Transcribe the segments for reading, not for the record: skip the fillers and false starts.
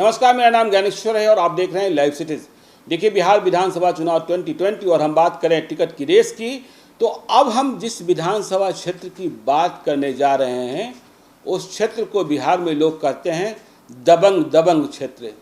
नमस्कार, मेरा नाम ज्ञानेश्वर है और आप देख रहे हैं लाइव सिटीज। देखिए, बिहार विधानसभा चुनाव 2020 और हम बात करें टिकट की रेस की, तो अब हम जिस विधानसभा क्षेत्र की बात करने जा रहे हैं उस क्षेत्र को बिहार में लोग कहते हैं दबंग क्षेत्र,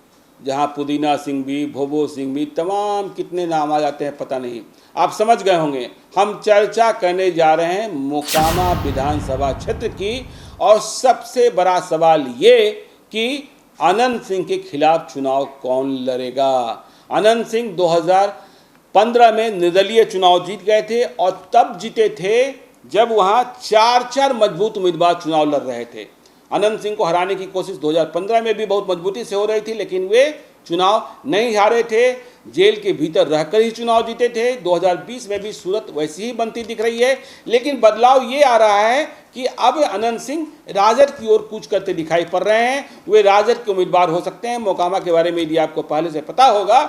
जहां पुदीना सिंह भी, भोबो सिंह भी, तमाम कितने नाम आ जाते हैं पता नहीं। आप समझ गए होंगे, हम चर्चा करने जा रहे हैं मोकामा विधानसभा क्षेत्र की। और सबसे बड़ा सवाल ये कि अनंत सिंह के खिलाफ चुनाव कौन लड़ेगा। अनंत सिंह 2015 में निर्दलीय चुनाव जीत गए थे और तब जीते थे जब वहां चार मजबूत उम्मीदवार चुनाव लड़ रहे थे। अनंत सिंह को हराने की कोशिश 2015 में भी बहुत मजबूती से हो रही थी, लेकिन वे चुनाव नहीं हारे थे, जेल के भीतर रहकर ही चुनाव जीते थे। 2020 में भी सूरत वैसी ही बनती दिख रही है, लेकिन बदलाव ये आ रहा है कि अब अनंत सिंह राजद की ओर कूच करते दिखाई पड़ रहे हैं। वे राजद के उम्मीदवार हो सकते हैं। मोकामा के बारे में यदि आपको पहले से पता होगा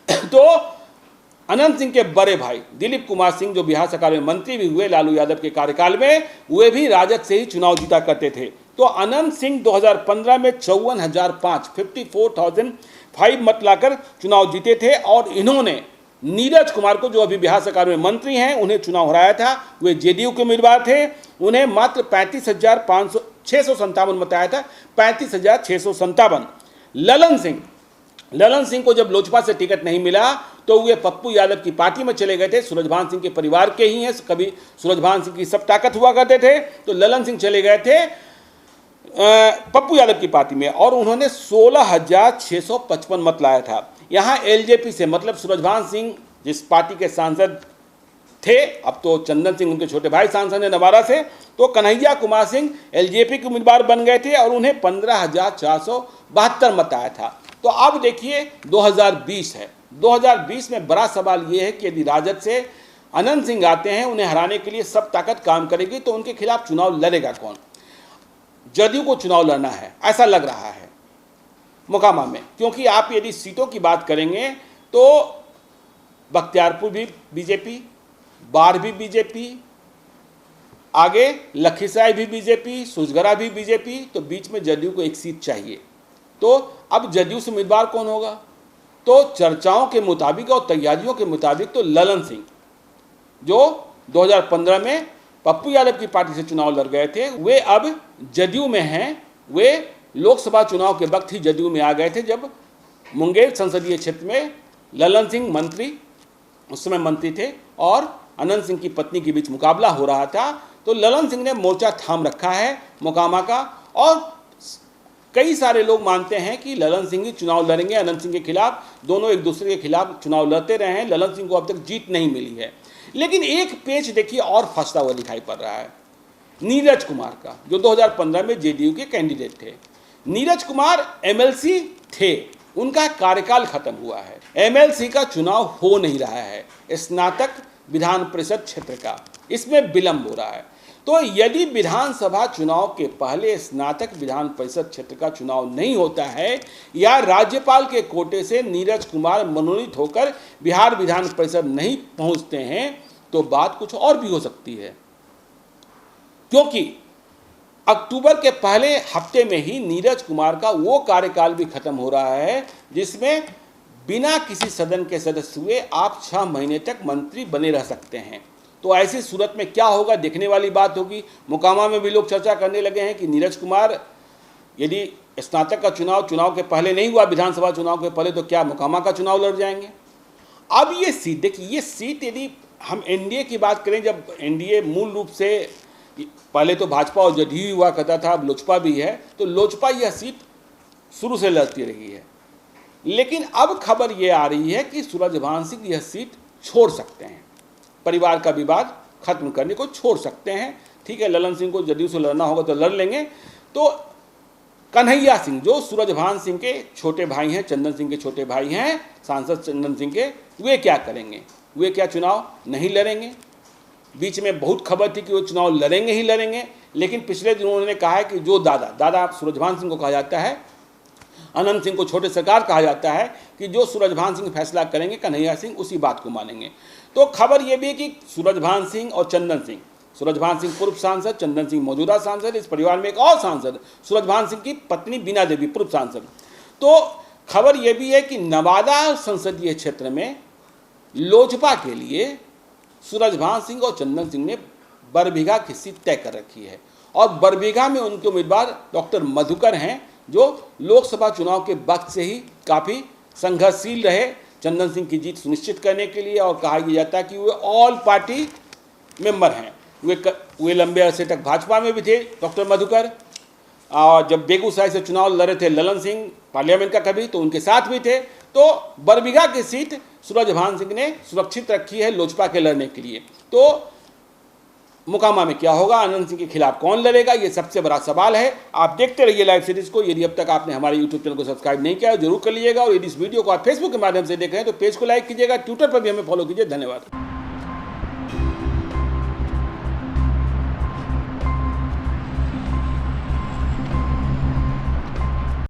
तो अनंत सिंह के बड़े भाई दिलीप कुमार सिंह, जो बिहार सरकार में मंत्री भी हुए लालू यादव के कार्यकाल में, वे भी राजद से ही चुनाव जीता करते थे। तो अनंत सिंह 2015 में 54,5 मत लाकर चुनाव जीते थे और इन्होंने नीरज कुमार को, जो अभी बिहार सरकार में मंत्री हैं, उन्हें चुनाव हराया था। वे जेडीयू के उम्मीदवार थे। उन्हें मात्र 35,657 मत आया था, 35,657। ललन सिंह को जब लोजपा से टिकट नहीं मिला तो वे पप्पू यादव की पार्टी में चले गए थे। सूरजभान सिंह के परिवार के ही हैं, कभी सूरजभान सिंह की सब ताकत हुआ करते थे। तो ललन सिंह चले गए थे पप्पू यादव की पार्टी में और उन्होंने 16,655 मत लाया था। यहाँ एलजेपी से, मतलब सूरजभान सिंह जिस पार्टी के सांसद थे, अब तो चंदन सिंह उनके छोटे भाई सांसद हैं नवादा से, तो कन्हैया कुमार सिंह एलजेपी के उम्मीदवार बन गए थे और उन्हें 15,472 मत आया था। तो अब देखिए 2020 है। 2020 में बड़ा सवाल ये है कि यदि राजद से अनंत सिंह आते हैं, उन्हें हराने के लिए सब ताकत काम करेगी, तो उनके खिलाफ चुनाव लड़ेगा कौन। जदयू को चुनाव लड़ना है ऐसा लग रहा है मोकामा में, क्योंकि आप यदि सीटों की बात करेंगे तो बख्तियारपुर भी बीजेपी, बाढ़ भी बीजेपी, आगे लखीसराय भी बीजेपी, सुजगरा भी बीजेपी, तो बीच में जदयू को एक सीट चाहिए। तो अब जदयू से उम्मीदवार कौन होगा? तो चर्चाओं के मुताबिक और तैयारियों के मुताबिक तो ललन सिंह, जो 2015 में पप्पू यादव की पार्टी से चुनाव लड़ गए थे, वे अब जदयू में हैं। वे लोकसभा चुनाव के वक्त ही जदयू में आ गए थे, जब मुंगेर संसदीय क्षेत्र में ललन सिंह मंत्री, उस समय मंत्री थे, और अनंत सिंह की पत्नी के बीच मुकाबला हो रहा था। तो ललन सिंह ने मोर्चा थाम रखा है मोकामा का, और कई सारे लोग मानते हैं कि ललन सिंह ही चुनाव लड़ेंगे अनंत सिंह के खिलाफ। दोनों एक दूसरे के खिलाफ चुनाव लड़ते रहे हैं। ललन सिंह को अब तक जीत नहीं मिली है। लेकिन एक पेच देखिए और फंसता हुआ दिखाई पड़ रहा है नीरज कुमार का, जो 2015 में जेडीयू के कैंडिडेट थे। नीरज कुमार एमएलसी थे, उनका कार्यकाल खत्म हुआ है, एमएलसी का चुनाव हो नहीं रहा है। स्नातक विधान परिषद क्षेत्र का इसमें विलंब हो रहा है। तो यदि विधानसभा चुनाव के पहले स्नातक विधान परिषद क्षेत्र का चुनाव नहीं होता है, या राज्यपाल के कोटे से नीरज कुमार मनोनीत होकर बिहार विधान परिषद नहीं पहुंचते हैं, तो बात कुछ और भी हो सकती है। क्योंकि अक्टूबर के पहले हफ्ते में ही नीरज कुमार का वो कार्यकाल भी खत्म हो रहा है जिसमें बिना किसी सदन के सदस्य हुए आप 6 महीने तक मंत्री बने रह सकते हैं। तो ऐसी सूरत में क्या होगा, देखने वाली बात होगी। मोकामा में भी लोग चर्चा करने लगे हैं कि नीरज कुमार, यदि स्नातक का चुनाव के पहले नहीं हुआ, विधानसभा चुनाव के पहले, तो क्या मोकामा का चुनाव लड़ जाएंगे। अब ये सीट देखिए, ये सीट यदि हम एनडीए की बात करें, जब एनडीए मूल रूप से पहले तो भाजपा और जदयू हुआ करता था, अब लोजपा भी है, तो लोजपा यह सीट शुरू से लड़ती रही है। लेकिन अब खबर ये आ रही है कि सूरजभान सिंह यह सीट छोड़ सकते हैं, परिवार का विवाद खत्म करने को छोड़ सकते हैं। ठीक है, ललन सिंह को जदयू से लड़ना होगा तो लड़ लेंगे। तो कन्हैया सिंह, जो सूरजभान सिंह के छोटे भाई हैं, चंदन सिंह के छोटे भाई हैं, सांसद चंदन सिंह के, वे क्या करेंगे? वे क्या चुनाव नहीं लड़ेंगे? बीच में बहुत खबर थी कि वो चुनाव लड़ेंगे ही लड़ेंगे, लेकिन पिछले दिनों उन्होंने कहा है कि जो दादा सूरजभान सिंह को कहा जाता है, अनंत सिंह को छोटे सरकार कहा जाता है, कि जो सूरजभान सिंह फैसला करेंगे कन्हैया सिंह उसी बात को मानेंगे। तो खबर ये भी है कि सूरजभान सिंह और चंदन सिंह, सूरजभान सिंह पूर्व सांसद, चंदन सिंह मौजूदा सांसद, इस परिवार में एक और सांसद सूरजभान सिंह की पत्नी बीना देवी पूर्व सांसद, तो खबर यह भी है कि नवादा संसदीय क्षेत्र में लोजपा के लिए सूरजभान सिंह और चंदन सिंह ने बरबीघा की सीट तय कर रखी है और बरबीघा में उनके उम्मीदवार डॉक्टर मधुकर हैं, जो लोकसभा चुनाव के वक्त से ही काफ़ी संघर्षशील रहे चंदन सिंह की जीत सुनिश्चित करने के लिए। और कहा जाता है कि वे ऑल पार्टी मेंबर हैं, वे लंबे अरसे तक भाजपा में भी थे डॉक्टर मधुकर, और जब बेगूसराय से चुनाव लड़े थे ललन सिंह पार्लियामेंट का कभी, तो उनके साथ भी थे। तो बरबीघा की सीट सूरजभान सिंह ने सुरक्षित रखी है लोजपा के लड़ने के लिए। तो मोकामा में क्या होगा, आनंद सिंह के खिलाफ कौन लड़ेगा, ये सबसे बड़ा सवाल है। आप देखते रहिए लाइव सीरीज को। यदि अब तक आपने हमारे यूट्यूब चैनल को सब्सक्राइब नहीं किया है जरूर कर लीजिएगा, और यदि इस वीडियो को आप फेसबुक के माध्यम से देख रहे हैं तो पेज को लाइक कीजिएगा, ट्विटर पर भी हमें फॉलो कीजिए। धन्यवाद।